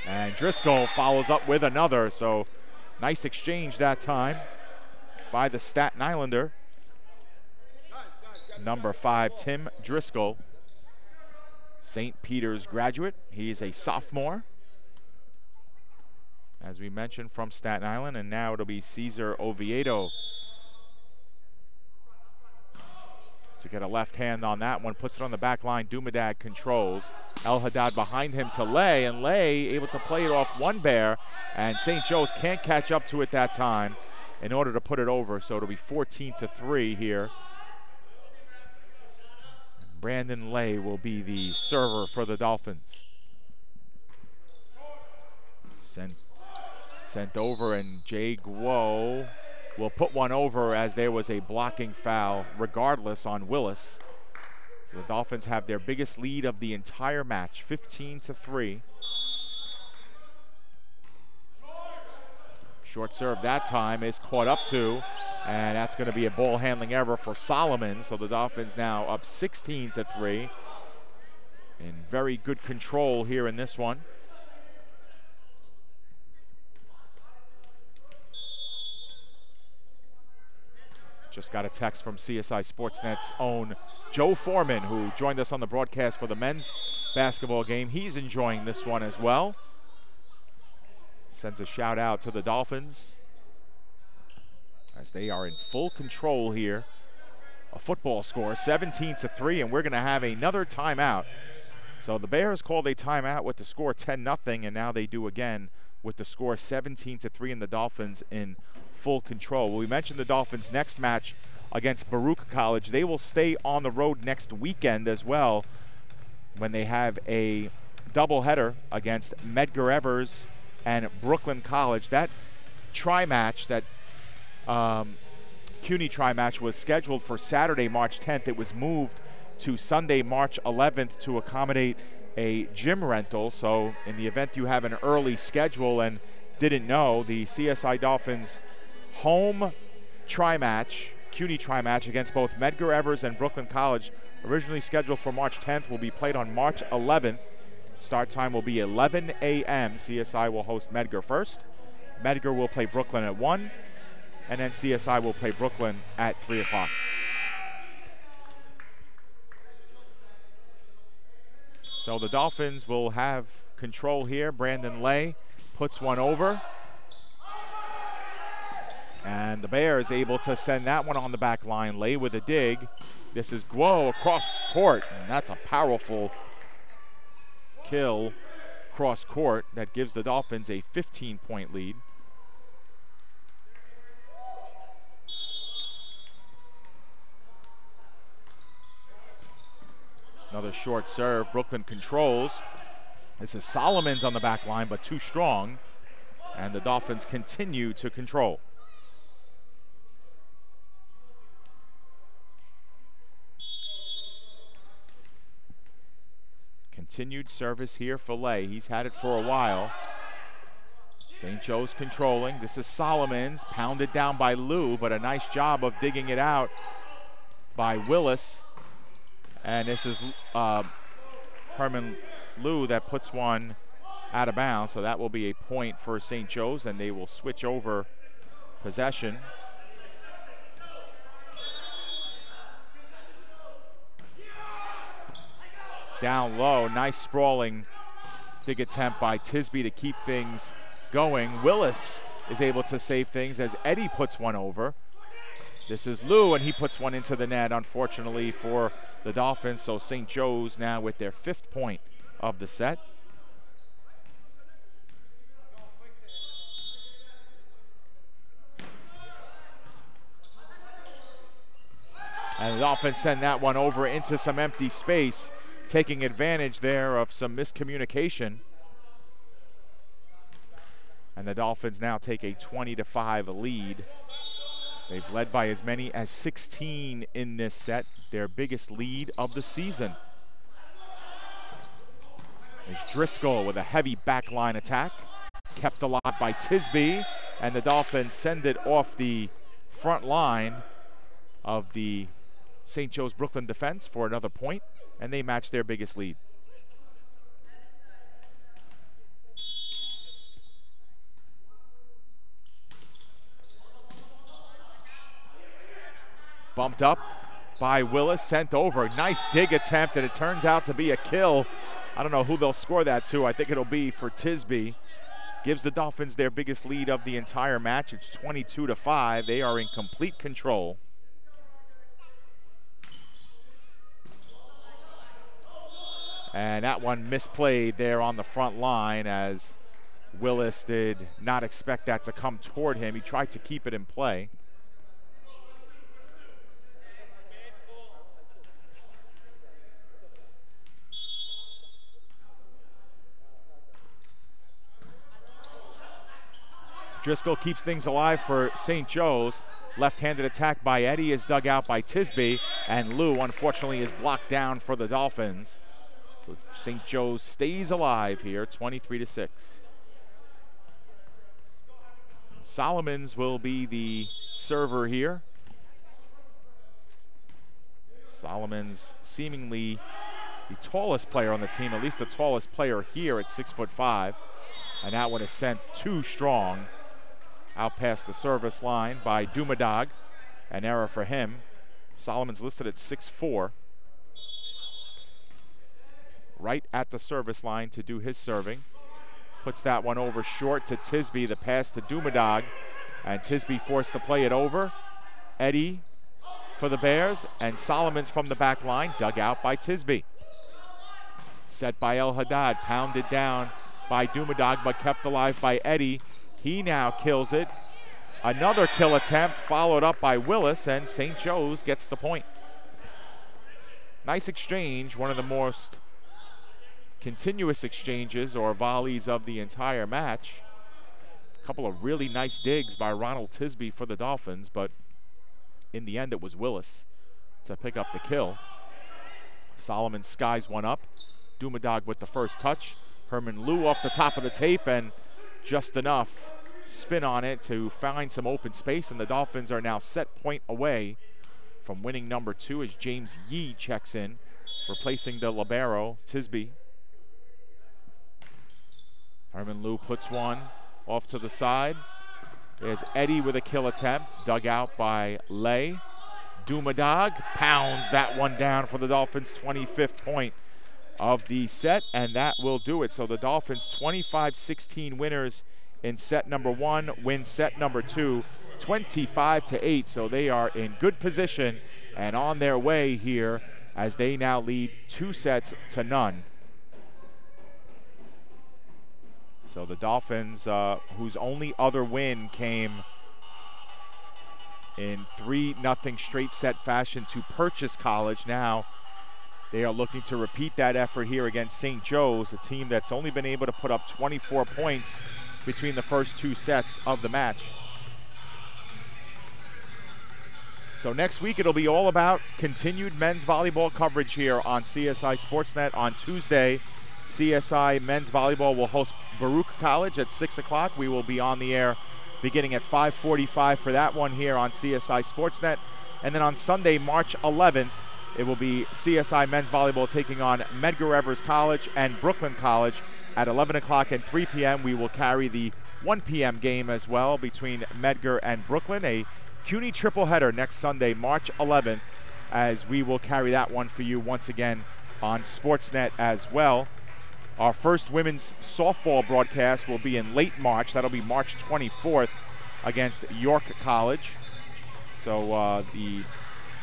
And Driscoll follows up with another, so nice exchange that time by the Staten Islander. Number 5, Tim Driscoll, St. Peter's graduate. He is a sophomore, as we mentioned, from Staten Island, and now it'll be Cesar Oviedo to get a left hand on that one, puts it on the back line. Dumadag controls. El Haddad behind him to Lay, and Lay able to play it off one bear, and St. Joe's can't catch up to it that time in order to put it over, so it'll be 14-3 here. Brandon Lay will be the server for the Dolphins. Sent over, and Jay Guo will put one over as there was a blocking foul regardless on Willis. So the Dolphins have their biggest lead of the entire match, 15-3. Short serve that time is caught up to, and that's going to be a ball handling error for Solomon. So the Dolphins now up 16-3. In very good control here in this one. Just got a text from CSI Sportsnet's own Joe Foreman, who joined us on the broadcast for the men's basketball game. He's enjoying this one as well. Sends a shout out to the Dolphins as they are in full control here. A football score, 17-3, and we're going to have another timeout. So the Bears called a timeout with the score 10-0, and now they do again with the score 17-3, and the Dolphins in full control. Well, we mentioned the Dolphins' next match against Baruch College. They will stay on the road next weekend as well when they have a doubleheader against Medgar Evers and Brooklyn College. That tri-match, that CUNY tri-match, was scheduled for Saturday, March 10th. It was moved to Sunday, March 11th to accommodate a gym rental. So in the event you have an early schedule and didn't know, the CSI Dolphins home tri-match, CUNY tri-match against both Medgar Evers and Brooklyn College, originally scheduled for March 10th, will be played on March 11th. Start time will be 11 a.m. CSI will host Medgar first. Medgar will play Brooklyn at 1, and then CSI will play Brooklyn at 3 o'clock. So the Dolphins will have control here. Brandon Lay puts one over. And the Bears able to send that one on the back line. Lay with a dig. This is Guo across court, and that's a powerful kill cross court that gives the Dolphins a 15-point lead. Another short serve. Brooklyn controls. This is Solomon's on the back line, but too strong. And the Dolphins continue to control. Continued service here for Lay. He's had it for a while. St. Joe's controlling. This is Solomon's, pounded down by Lou, but a nice job of digging it out by Willis. And this is Herman Lou that puts one out of bounds, so that will be a point for St. Joe's, and they will switch over possession. Down low, nice sprawling dig attempt by Tisby to keep things going. Willis is able to save things as Eddie puts one over. This is Lou, and he puts one into the net, unfortunately, for the Dolphins. So St. Joe's now with their 5th point of the set. And the Dolphins send that one over into some empty space, taking advantage there of some miscommunication. And the Dolphins now take a 20-5 lead. They've led by as many as 16 in this set, their biggest lead of the season. There's Driscoll with a heavy backline attack, kept alive by Tisby, and the Dolphins send it off the front line of the St. Joe's Brooklyn defense for another point, and they match their biggest lead. Bumped up by Willis, sent over. Nice dig attempt, and it turns out to be a kill. I don't know who they'll score that to. I think it'll be for Tisby. Gives the Dolphins their biggest lead of the entire match. It's 22-5. They are in complete control. And that one misplayed there on the front line, as Willis did not expect that to come toward him. He tried to keep it in play. Driscoll keeps things alive for St. Joe's. Left-handed attack by Eddie is dug out by Tisby, and Lou, unfortunately, is blocked down for the Dolphins. So St. Joe's stays alive here, 23-6. Solomons will be the server here. Solomons seemingly the tallest player on the team, at least the tallest player here at 6'5". And that one is sent too strong out past the service line by Dumadag. An error for him. Solomon's listed at 6'4". Right at the service line to do his serving. Puts that one over short to Tisby. The pass to Dumadag. And Tisby forced to play it over. Eddie for the Bears. And Solomon's from the back line. Dug out by Tisby. Set by El Haddad. Pounded down by Dumadag, but kept alive by Eddie. He now kills it. Another kill attempt followed up by Willis, and St. Joe's gets the point. Nice exchange, one of the most continuous exchanges or volleys of the entire match. A couple of really nice digs by Ronald Tisby for the Dolphins, but in the end it was Willis to pick up the kill. Solomon skies one up. Dumadag with the first touch. Herman Lou off the top of the tape, and just enough spin on it to find some open space, and the Dolphins are now set point away from winning number 2 as James Yee checks in, replacing the libero, Tisby. Herman Lou puts one off to the side. There's Eddie with a kill attempt, dug out by Lay. Dumadag pounds that one down for the Dolphins' 25th point. of the set, and that will do it. So the Dolphins 25-16 winners in set number 1, win set number 2 25-8. So they are in good position and on their way here as they now lead 2-0. So the Dolphins, whose only other win came in 3-0 straight set fashion to Purchase College, now they are looking to repeat that effort here against St. Joe's, a team that's only been able to put up 24 points between the first 2 sets of the match. So next week it'll be all about continued men's volleyball coverage here on CSI Sportsnet. On Tuesday, CSI men's volleyball will host Baruch College at 6 o'clock. We will be on the air beginning at 5:45 for that one here on CSI Sportsnet. And then on Sunday, March 11th, it will be CSI men's volleyball taking on Medgar Evers College and Brooklyn College at 11 o'clock and 3 p.m. We will carry the 1 p.m. game as well between Medgar and Brooklyn, a CUNY triple header next Sunday, March 11th, as we will carry that one for you once again on Sportsnet as well. Our first women's softball broadcast will be in late March. That'll be March 24th against York College. So the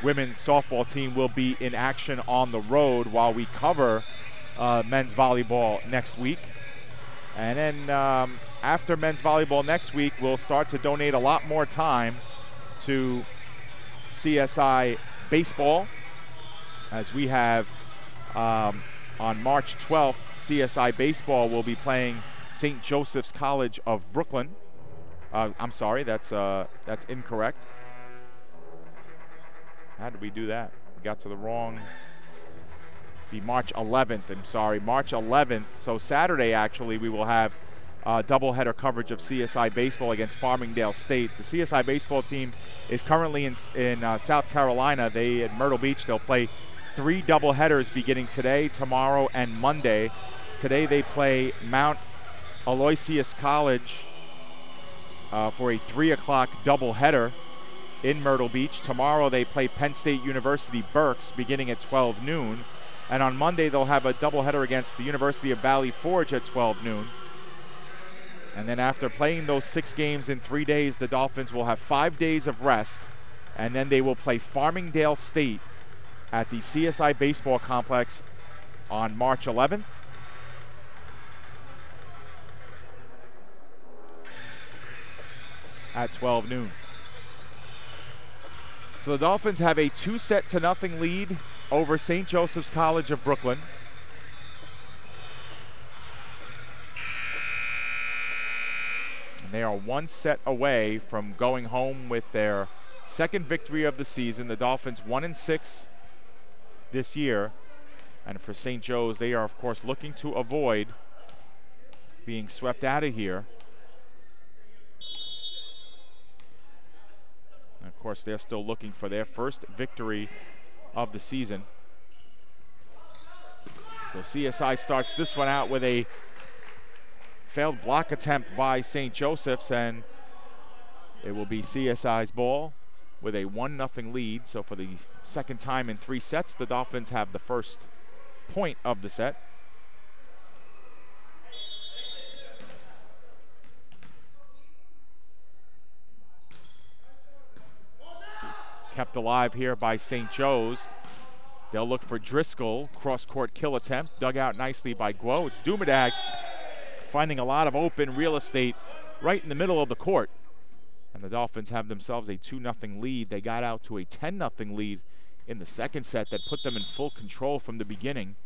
women's softball team will be in action on the road while we cover men's volleyball next week. And then after men's volleyball next week, we'll start to donate a lot more time to CSI baseball, as we have on March 12th, CSI baseball will be playing St. Joseph's College of Brooklyn. I'm sorry, that's incorrect. How did we do that? We got to the wrong. Be March 11th. I'm sorry, March 11th. So Saturday, actually, we will have doubleheader coverage of CSI baseball against Farmingdale State. The CSI baseball team is currently in South Carolina. They at Myrtle Beach. They'll play 3 doubleheaders beginning today, tomorrow, and Monday. Today they play Mount Aloysius College for a 3 o'clock doubleheader in Myrtle Beach. Tomorrow they play Penn State University Berks beginning at 12 noon. And on Monday they'll have a doubleheader against the University of Valley Forge at 12 noon. And then after playing those 6 games in 3 days, the Dolphins will have 5 days of rest. And then they will play Farmingdale State at the CSI Baseball Complex on March 11th. At 12 noon. So the Dolphins have a 2-0 lead over St. Joseph's College of Brooklyn. And they are 1 set away from going home with their second victory of the season. The Dolphins 1-6 this year. And for St. Joe's, they are, of course, looking to avoid being swept out of here. And of course, they're still looking for their first victory of the season. So CSI starts this one out with a failed block attempt by St. Joseph's, and it will be CSI's ball with a 1-0 lead. So for the second time in 3 sets, the Dolphins have the first point of the set. Kept alive here by St. Joe's. They'll look for Driscoll. Cross-court kill attempt. Dug out nicely by Guo. It's Dumadag finding a lot of open real estate right in the middle of the court. And the Dolphins have themselves a 2-0 lead. They got out to a 10-0 lead in the second set that put them in full control from the beginning.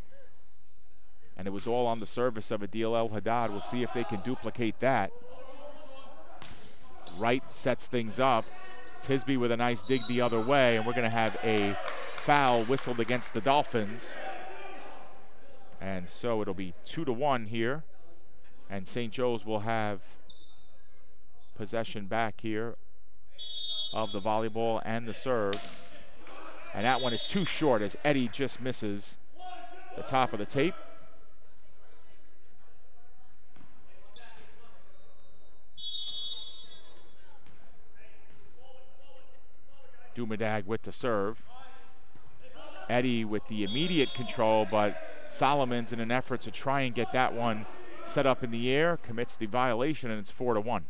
And it was all on the service of Adil El-Haddad. We'll see if they can duplicate that. Wright sets things up. Tisby with a nice dig the other way, and we're going to have a foul whistled against the Dolphins. And so it'll be 2-1 here. And St. Joe's will have possession back here of the volleyball and the serve. And that one is too short as Eddie just misses the top of the tape. Dumadag with the serve. Eddie with the immediate control, but Solomons, in an effort to try and get that one set up in the air, commits the violation, and it's 4-1.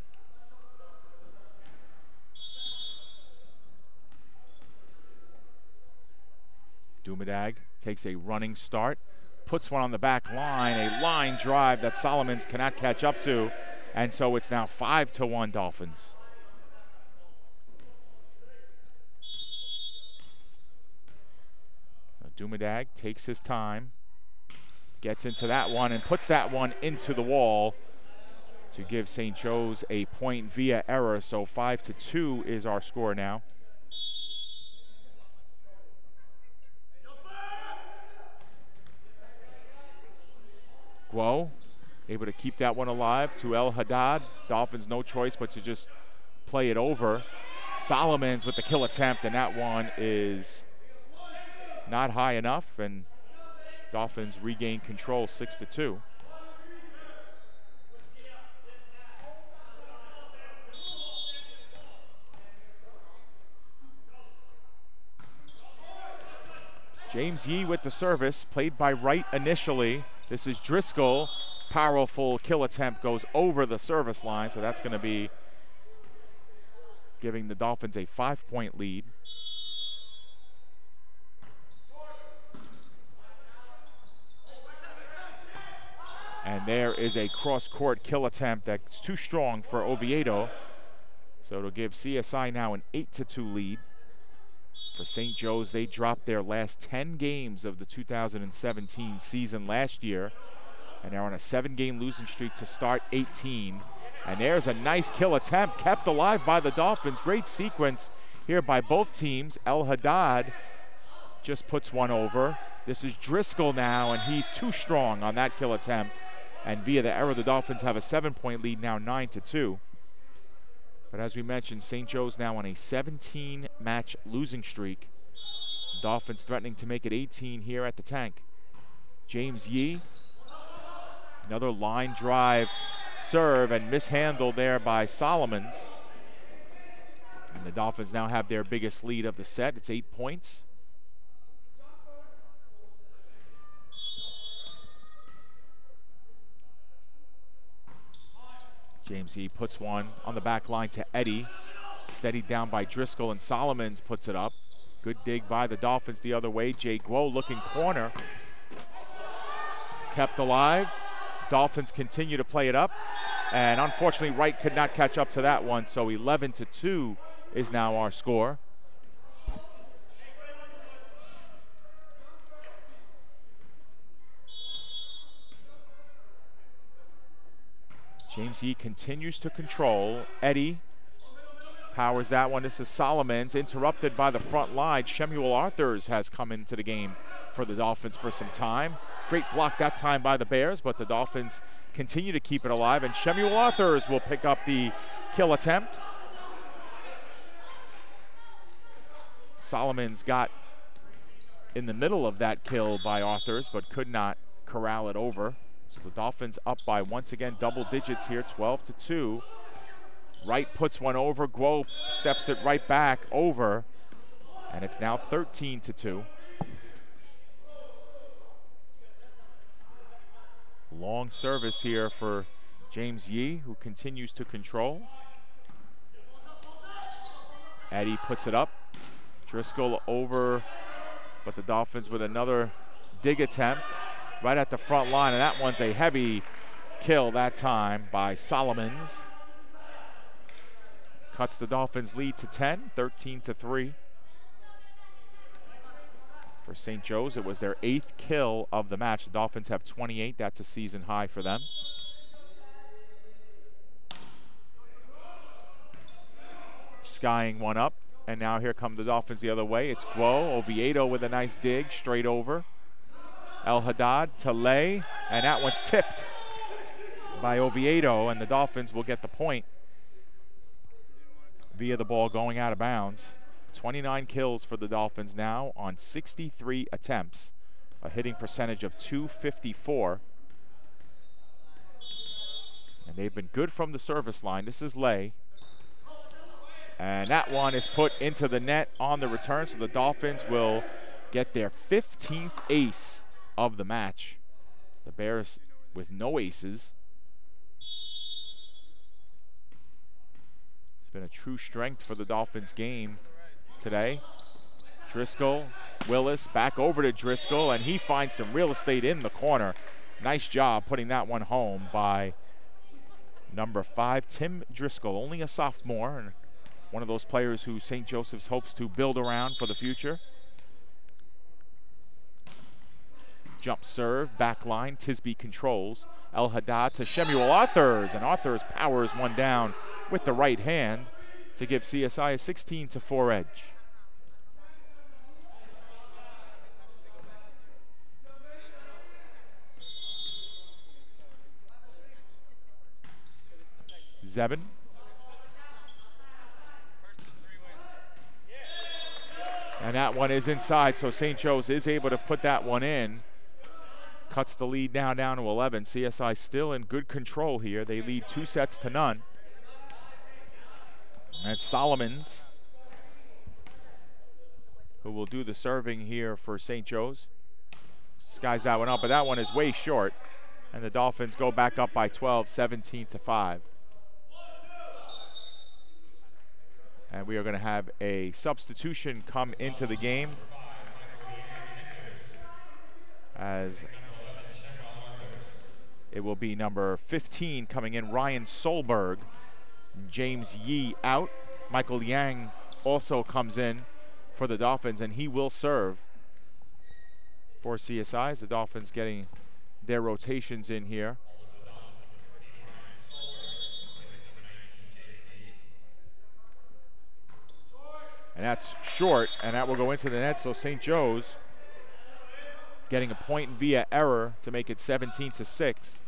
Dumadag takes a running start, puts one on the back line, a line drive that Solomons cannot catch up to, and so it's now 5-1 Dolphins. Dumadag takes his time, gets into that one and puts that one into the wall to give St. Joe's a point via error. So 5-2 is our score now. Guo able to keep that one alive to El Haddad. Dolphins no choice but to just play it over. Solomons with the kill attempt, and that one is not high enough, and Dolphins regain control 6-2. James Yee with the service, played by Wright initially. This is Driscoll. Powerful kill attempt goes over the service line, so that's going to be giving the Dolphins a 5-point lead. And there is a cross-court kill attempt that's too strong for Oviedo. So it'll give CSI now an 8-2 lead. For St. Joe's, they dropped their last 10 games of the 2017 season last year. And they're on a 7-game losing streak to start 18. And there's a nice kill attempt, kept alive by the Dolphins. Great sequence here by both teams. El Haddad just puts one over. This is Driscoll now, and he's too strong on that kill attempt. And via the error, the Dolphins have a 7-point lead now, 9-2. But as we mentioned, St. Joe's now on a 17-match losing streak. Dolphins threatening to make it 18 here at the Tank. James Yee, another line drive serve and mishandled there by Solomons. And the Dolphins now have their biggest lead of the set. It's 8 points. James Yee puts one on the back line to Eddie. Steadied down by Driscoll, and Solomons puts it up. Good dig by the Dolphins the other way. Jay Guo looking corner. Kept alive. Dolphins continue to play it up. And unfortunately, Wright could not catch up to that one. So 11-2 is now our score. James Yee continues to control. Eddie powers that one. This is Solomons, interrupted by the front line. Shemuel Arthurs has come into the game for the Dolphins for some time. Great block that time by the Bears, but the Dolphins continue to keep it alive, and Shemuel Arthurs will pick up the kill attempt. Solomons got in the middle of that kill by Arthurs, but could not corral it over. So the Dolphins up by, once again, double digits here, 12-2. Wright puts one over. Guo steps it right back over. And it's now 13-2. Long service here for James Yee, who continues to control. Eddie puts it up. Driscoll over, but the Dolphins with another dig attempt right at the front line, and that one's a heavy kill that time by Solomons. Cuts the Dolphins' lead to 10, 13-3. For St. Joe's, it was their 8th kill of the match. The Dolphins have 28. That's a season high for them. Skying one up, and now here come the Dolphins the other way. It's Guo. Oviedo with a nice dig straight over. El Haddad to Lay, and that one's tipped by Oviedo, and the Dolphins will get the point via the ball going out of bounds. 29 kills for the Dolphins now on 63 attempts, a hitting percentage of .254. And they've been good from the service line. This is Lay. And that one is put into the net on the return, so the Dolphins will get their 15th ace of the match. The Bears with no aces. It's been a true strength for the Dolphins game today. Driscoll, Willis, back over to Driscoll, and he finds some real estate in the corner. Nice job putting that one home by number 5, Tim Driscoll, only a sophomore, and one of those players who St. Joseph's hopes to build around for the future. Jump serve, back line, Tisby controls. El Haddad to Shemuel Arthurs, and Arthurs powers one down with the right hand to give CSI a 16-4 edge. Zebin. And that one is inside, so St. Joe's is able to put that one in. Cuts the lead now down to 11. CSI still in good control here. They lead 2-0. That's Solomons who will do the serving here for St. Joe's. Skies that one up, but that one is way short. And the Dolphins go back up by 12, 17-5. And we are going to have a substitution come into the game as it will be number 15 coming in, Ryan Solberg. James Yee out. Michael Yang also comes in for the Dolphins, and he will serve for CSI as the Dolphins getting their rotations in here. And that's short, and that will go into the net, so St. Joe's getting a point via error to make it 17-6.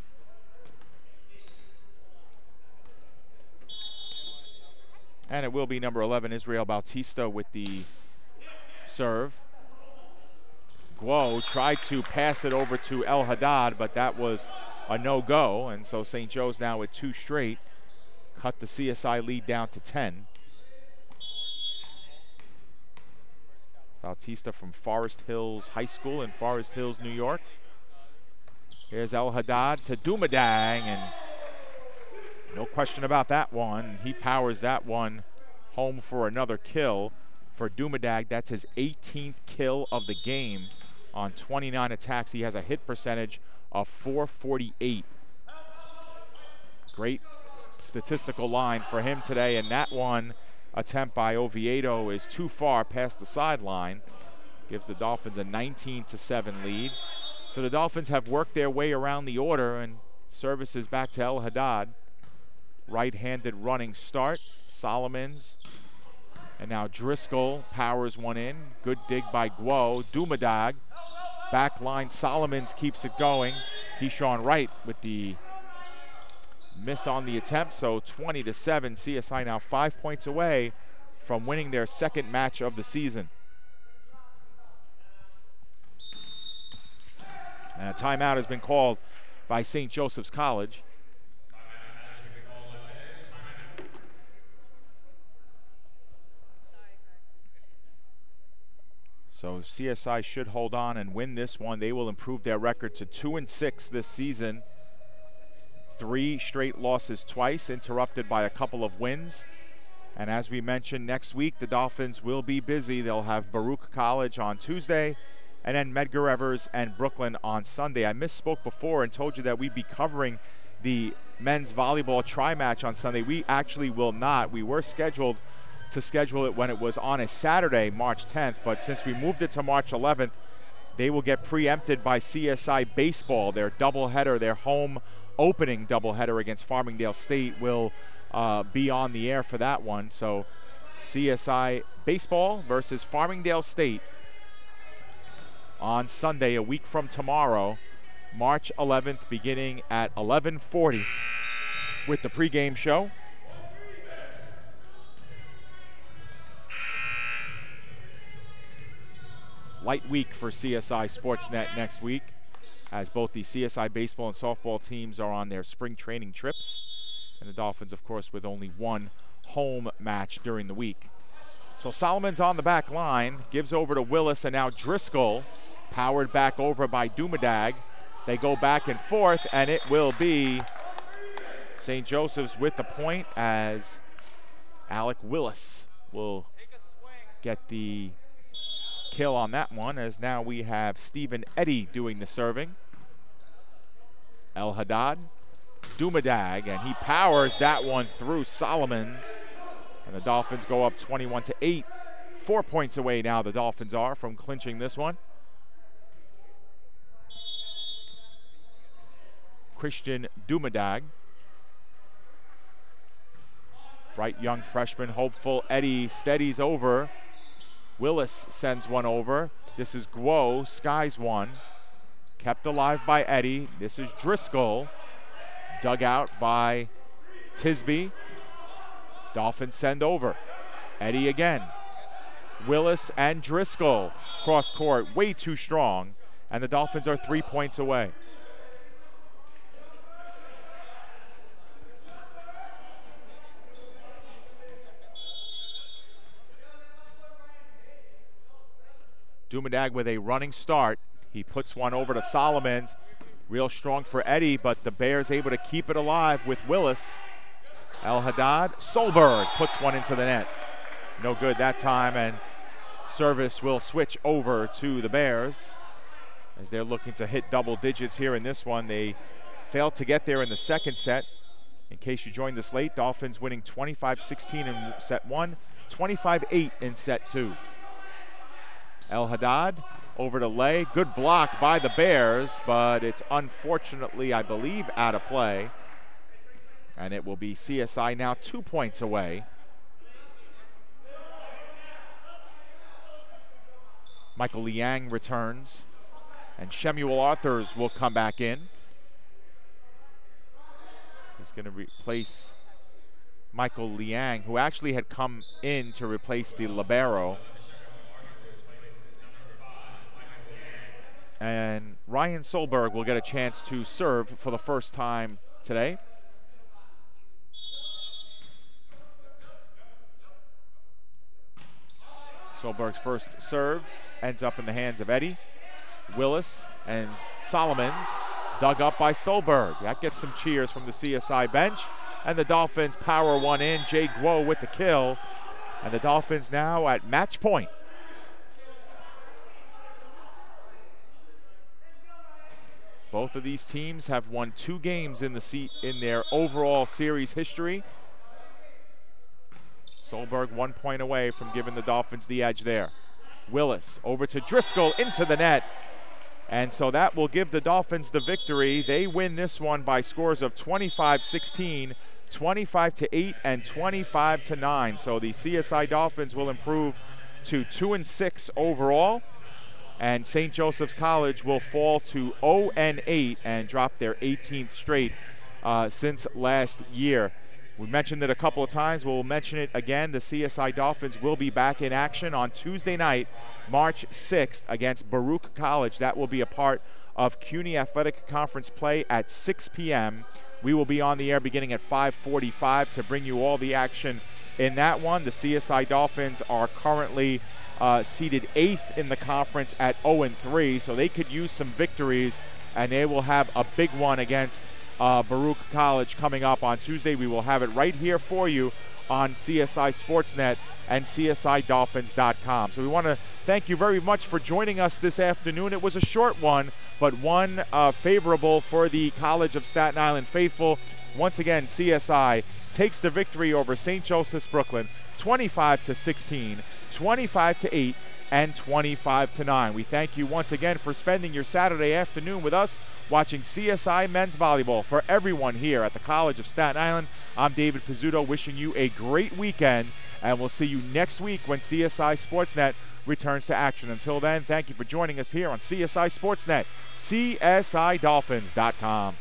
And it will be number 11, Israel Bautista, with the serve. Guo tried to pass it over to El Haddad, but that was a no-go, and so St. Joe's now with 2 straight cut the CSI lead down to 10. Bautista from Forest Hills High School in Forest Hills, New York. Here's El Haddad to Dumadang, and no question about that one. He powers that one home for another kill for Dumadag. That's his 18th kill of the game on 29 attacks. He has a hit percentage of .448. Great statistical line for him today, and that one attempt by Oviedo is too far past the sideline. Gives the Dolphins a 19-7 lead. So the Dolphins have worked their way around the order, and service is back to El Haddad. Right-handed running start. Solomons. And now Driscoll powers one in. Good dig by Guo. Dumadag. Back line, Solomons keeps it going. Keyshawn Wright with the miss on the attempt, so 20-7. CSI now 5 points away from winning their second match of the season. And a timeout has been called by St. Joseph's College. So CSI should hold on and win this one. They will improve their record to 2-6 this season. 3 straight losses twice, interrupted by a couple of wins. And as we mentioned, next week the Dolphins will be busy. They'll have Baruch College on Tuesday, and then Medgar Evers and Brooklyn on Sunday. I misspoke before and told you that we'd be covering the men's volleyball tri-match on Sunday. We actually will not. We were scheduled to schedule it when it was on a Saturday, March 10th, but since we moved it to March 11th, they will get preempted by CSI Baseball. Their doubleheader, their home opening doubleheader against Farmingdale State will be on the air for that one. So CSI Baseball versus Farmingdale State on Sunday, a week from tomorrow, March 11th, beginning at 11:40 with the pregame show. Light week for CSI Sportsnet next week, as both the CSI baseball and softball teams are on their spring training trips. And the Dolphins, of course, with only one home match during the week. So Solomon's on the back line, gives over to Willis, and now Driscoll Powered back over by Dumadag. They go back and forth, and it will be St. Joseph's with the point as Alec Willis will get the kill on that one, as now we have Stephen Eddy doing the serving. El Haddad, Dumadag, and he powers that one through Solomons. And the Dolphins go up 21-8. 4 points away now the Dolphins are from clinching this one. Christian Dumadag. Bright young freshman, hopeful. Eddy steadies over. Willis sends one over. This is Guo, skies one. Kept alive by Eddy. This is Driscoll. Dug out by Tisby. Dolphins send over. Eddy again. Willis and Driscoll cross court, way too strong, and the Dolphins are 3 points away. Dumadag with a running start. He puts one over to Solomons. Real strong for Eddy, but the Bears able to keep it alive with Willis. El Haddad, Solberg puts one into the net. No good that time, and service will switch over to the Bears as they're looking to hit double digits here in this one. They failed to get there in the second set. In case you joined us late, Dolphins winning 25-16 in set one, 25-8 in set two. El Haddad over to Lay. Good block by the Bears, but it's unfortunately, I believe, out of play. And it will be CSI now 2 points away. Michael Liang returns, and Shemuel Arthurs will come back in. He's going to replace Michael Liang, who actually had come in to replace the libero. And Ryan Solberg will get a chance to serve for the first time today. Solberg's first serve ends up in the hands of Eddy. Willis and Solomons dug up by Solberg. That gets some cheers from the CSI bench. And the Dolphins power one in. Jay Guo with the kill. And the Dolphins now at match point. Both of these teams have won 2 games in their overall series history. Solberg 1 point away from giving the Dolphins the edge there. Willis over to Driscoll into the net. And so that will give the Dolphins the victory. They win this one by scores of 25-16, 25-8, and 25-9. So the CSI Dolphins will improve to 2-6 overall. And St. Joseph's College will fall to 0-8 and drop their 18th straight since last year. We mentioned it a couple of times. We'll mention it again. The CSI Dolphins will be back in action on Tuesday night, March 6th, against Baruch College. That will be a part of CUNY Athletic Conference play at 6 p.m. We will be on the air beginning at 5:45 to bring you all the action in that one. The CSI Dolphins are currently seeded 8th in the conference at 0-3, so they could use some victories, and they will have a big one against Baruch College coming up on Tuesday. We will have it right here for you on CSI Sportsnet and CSIDolphins.com. So we want to thank you very much for joining us this afternoon. It was a short one, but one favorable for the College of Staten Island faithful. Once again, CSI takes the victory over St. Joseph's Brooklyn, 25-16, 25-8, and 25-9. We thank you once again for spending your Saturday afternoon with us watching CSI Men's Volleyball. For everyone here at the College of Staten Island, I'm David Pizzuto wishing you a great weekend, and we'll see you next week when CSI Sportsnet returns to action. Until then, thank you for joining us here on CSI Sportsnet, CSIDolphins.com.